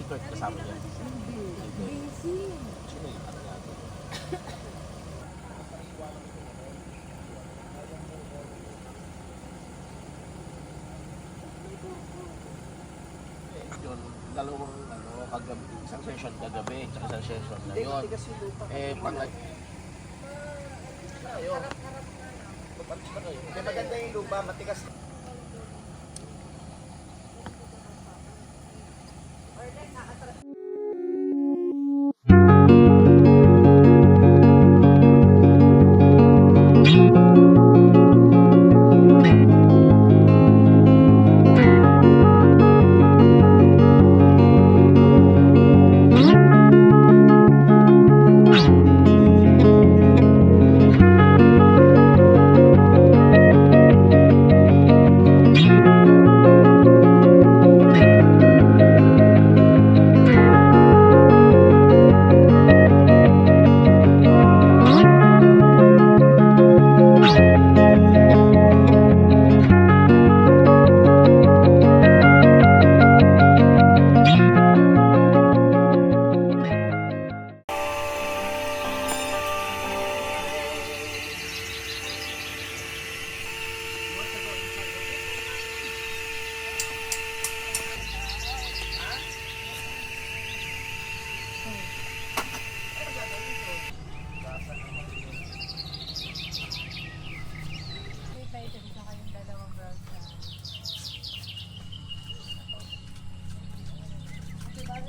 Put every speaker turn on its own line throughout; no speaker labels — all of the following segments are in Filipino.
Kurt kasama niya.
Busy.
Sino yung ano natin? Yun, dalawang kagabi, isang session kagabi, tsaka isang session na yun. Ayun. Mapalis na kayo.
Hindi maganda yung lupa, matigas.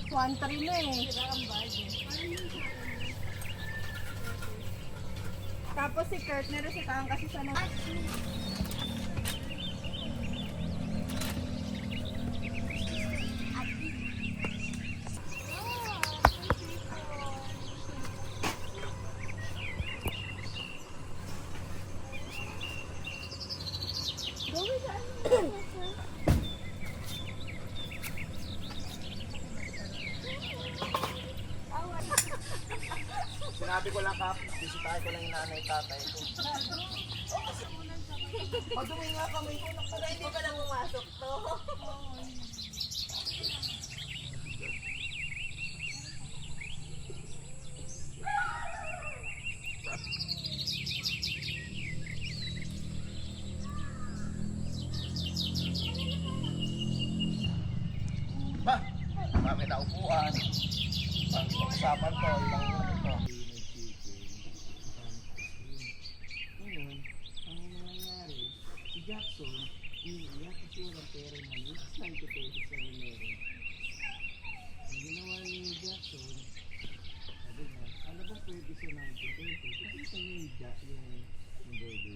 One-three na eh. Tapos si Kurt, nerositahan kasi sa mga...
Sinabi ko lang kap, bisitahin ko lang yung nanay tatay ko. Madumi nga kami ko.
Pag hindi pa lang pumasok to.
Ba, marami na upuan. Pag-usapan to, ibang ito.
Ngayon, ang nangyayari, si Jackson, iiyak kasi walang pera na yun. 90 pesos na meron. Ang ginawa ni Jackson, sabi niya, ano ba pwede sa 90 pesos? Ito yung baby.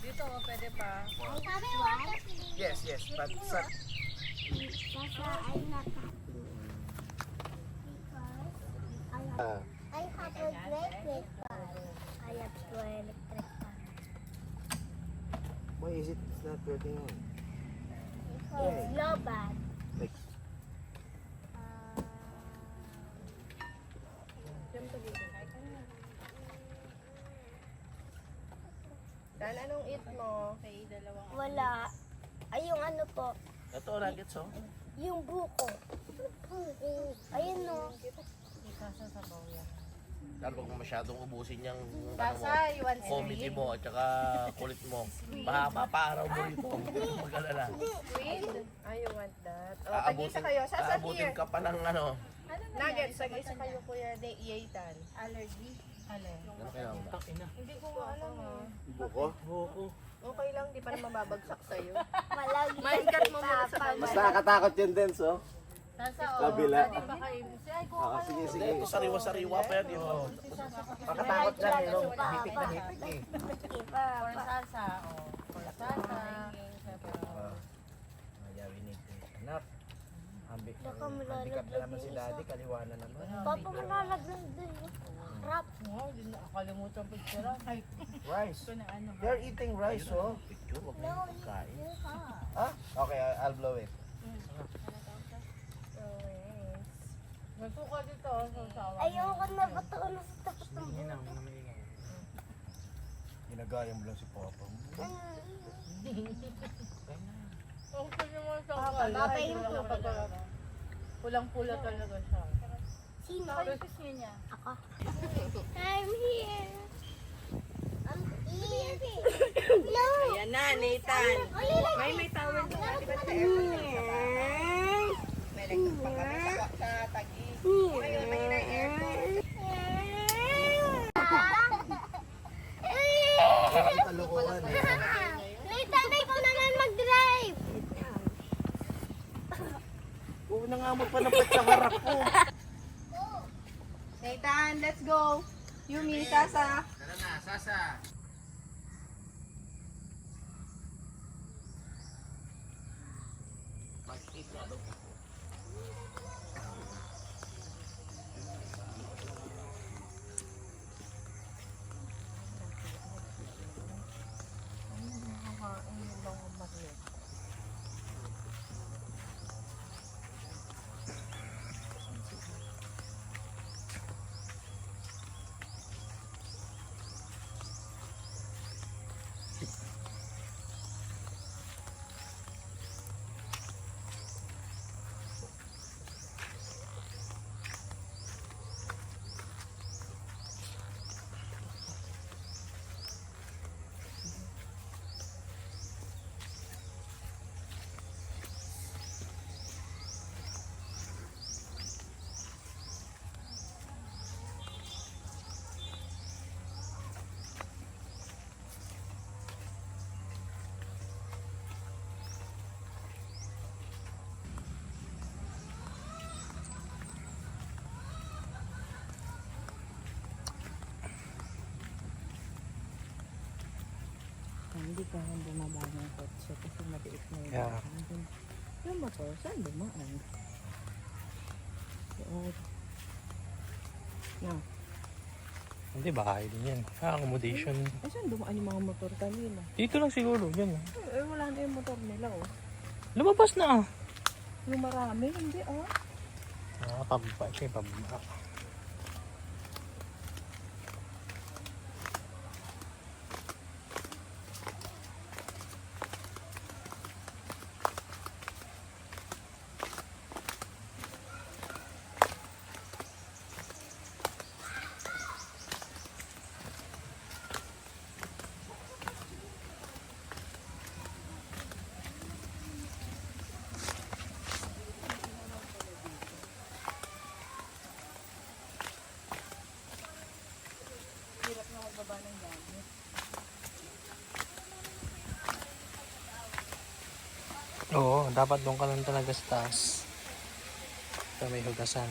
Dito, pwede pa.
Yes, yes. But sa...
I have a great breakfast. I have to electric fan.
Why is it not working on?
It's low bad.
Like,
Dan, anong eat mo? Kay dalawang...
Wala. Ay, yung ano po,
Ito, nuggets oh.
yung buko. Ayun no.
Ikasa sa bawya.
Lalo pag masyadong ubusin yung
Kasa, you want
comedy mo at saka kulit mo. Mahaba pa araw mo rito. Mag-alala.
sweet? Ah, you want that? O, tag-isa kayo. Sasa
Aabutin
here.
ka pa ng ano.
Nuggets, tag-isa kayo, Kuya. Iyaitan. Allergy? Alin?
Ano kaya mo?
Hindi ko nga alam ah.
buko?
Buko.
Okay lang, di pa naman babagsak sa'yo.
Malagi
Mindgat mo muna sa
Mas
kamay.
nakakatakot yun din, so.
Sasa,
Kabila.
Pwede ba kayo? Ay, kuha ka
Sige,
Hindi,
sige.
ito sariwa-sariwa pa yan. Yung
Makatakot lang, yung hitik na hitik eh.
For salsa, oh. For salsa.
Kaya we need to enough.
Baka
Handicap na naman
malalaglag
si
yung
daddy,
isa.
kaliwa na naman.
Papa, malalaglag din. Rap.
Wow, di na nakalimutan ko sila.
Rice.
Ito na ano ba?
They're eating rice, oh.
picture, wag mo yung pagkain.
Ah? Okay, I'll blow it.
Nagsuka dito, sa sawa.
Ayoko na bato na sa tapos ng buko.
Ginagaya mo lang si Papa.
Pulang-pula talaga siya.
Sino?
niya.
Ako. I'm here. I'm here. No.
Ayan na, Nathan. May tawag na. Di ba sa airport may nagpagkakasakwa sa tag-i. May na airport.
Kalukuhan eh.
Nathan, ikaw naman mag-drive.
Una nga mo pa napat sa harap ko.
Nathan, let's go. Yumi, Sasa.
Tara na, Sasa.
Hindi ka rin bumaba ng kotse kasi maliit na yun.
Yeah.
Yung motor, saan dumaan? No.
Hindi, bahay din yan. Accommodation.
Saan dumaan yung mga motor kanina?
Dito lang siguro, yan.
Wala na yung motor nila, oh.
Lumabas na.
Yung marami, hindi, oh.
Pababa. Ito yung pababa. Oo, dapat doon ka lang talaga sa taas. Sa may hugasan.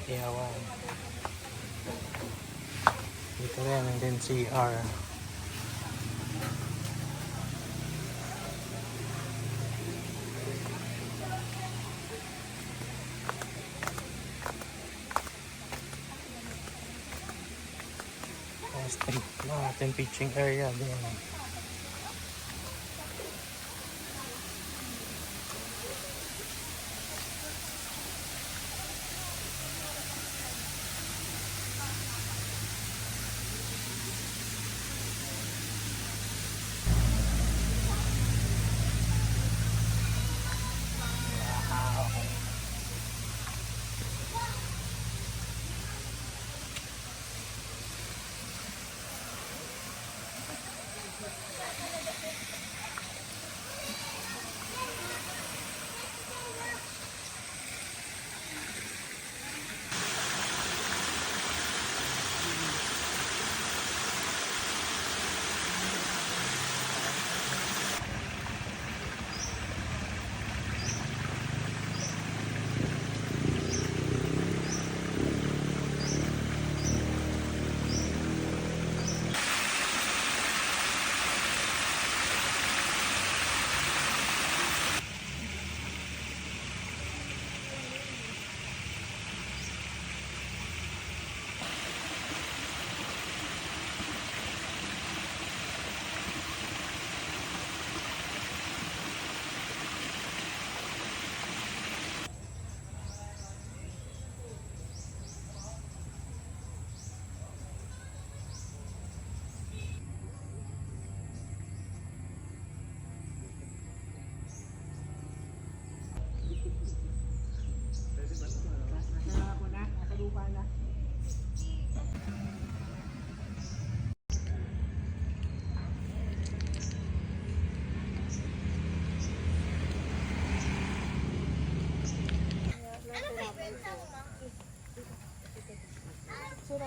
Ihawan. Dito rin, and then CR. Street natin, pitching area din.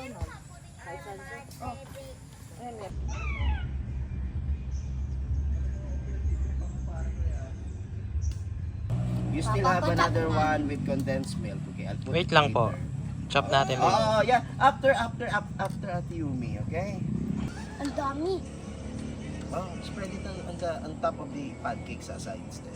You still have another one with condensed milk. Okay, I'll put
Wait
it
lang po.
later.
Chop natin.
Oh, yeah. After Ate Yumi, okay?
Ang dami.
Oh, spread it on top of the pancakes aside instead.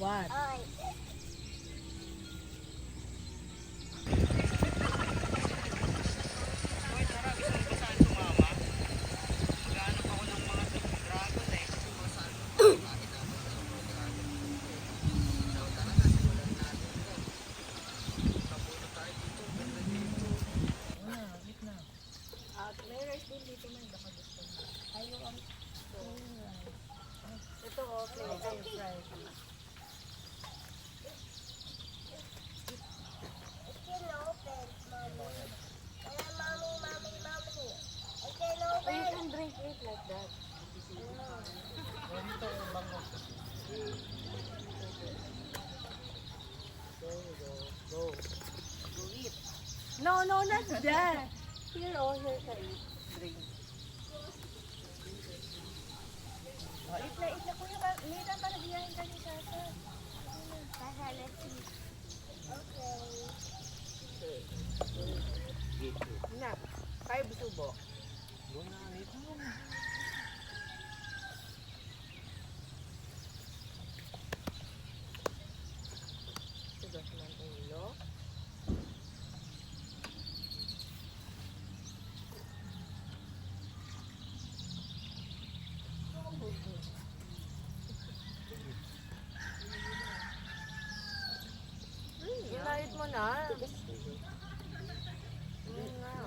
What? Ito oh, play tayo fries. Oh, you can drink it like that. Go eat. No, not that. Here, oh, here ka eat. Drink. Oh, eat na kuya. Nita para biyahin ka ni Sasa.
Sasa, let's eat. Okay.
Na, kayo busubo. Tugas ng ulo. Inayit mo na.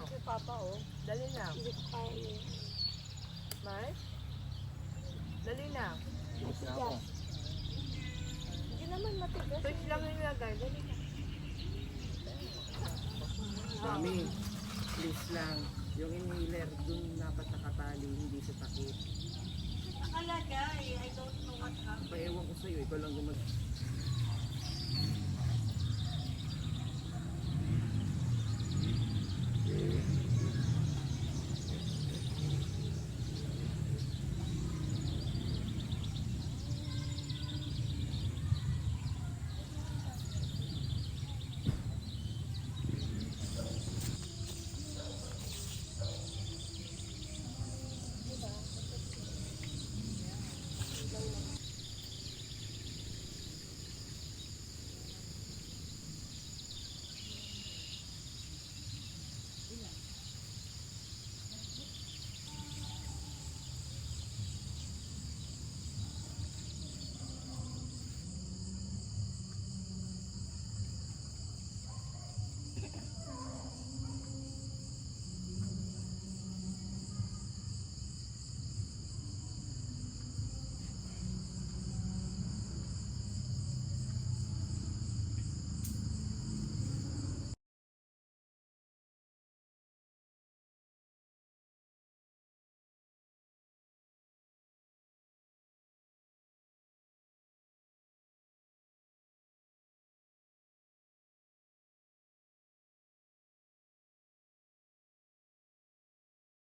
Si Papa, oh. Dali na. Mars? Dali na. Hindi naman matigas. Twitch lang yung nilagay. Dali na.
Mami.
Please lang, yung inhaler dun dapat nakatali, hindi sa takip.
Nakalagay. I don't know what happened.
Paewan ko sa'yo, ikaw lang gumag...